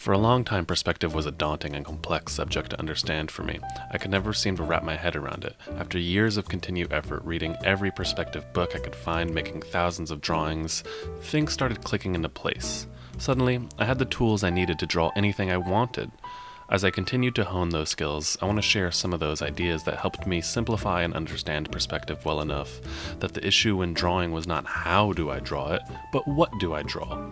For a long time, perspective was a daunting and complex subject to understand for me. I could never seem to wrap my head around it. After years of continued effort, reading every perspective book I could find, making thousands of drawings, things started clicking into place. Suddenly, I had the tools I needed to draw anything I wanted. As I continued to hone those skills, I want to share some of those ideas that helped me simplify and understand perspective well enough that the issue when drawing was not how do I draw it, but what do I draw.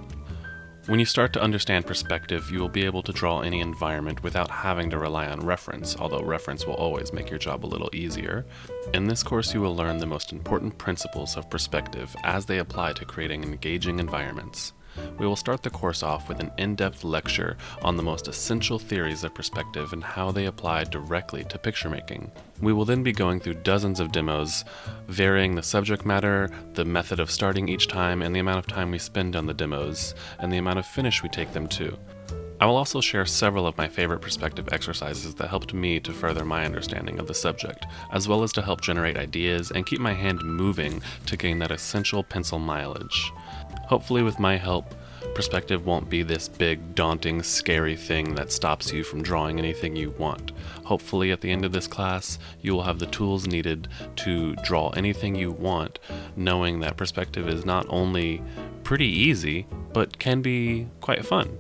When you start to understand perspective, you will be able to draw any environment without having to rely on reference, although reference will always make your job a little easier. In this course, you will learn the most important principles of perspective as they apply to creating engaging environments. We will start the course off with an in-depth lecture on the most essential theories of perspective and how they apply directly to picture making. We will then be going through dozens of demos, varying the subject matter, the method of starting each time, and the amount of time we spend on the demos, and the amount of finish we take them to. I will also share several of my favorite perspective exercises that helped me to further my understanding of the subject, as well as to help generate ideas and keep my hand moving to gain that essential pencil mileage. Hopefully with my help, perspective won't be this big, daunting, scary thing that stops you from drawing anything you want. Hopefully at the end of this class, you will have the tools needed to draw anything you want, knowing that perspective is not only pretty easy, but can be quite fun.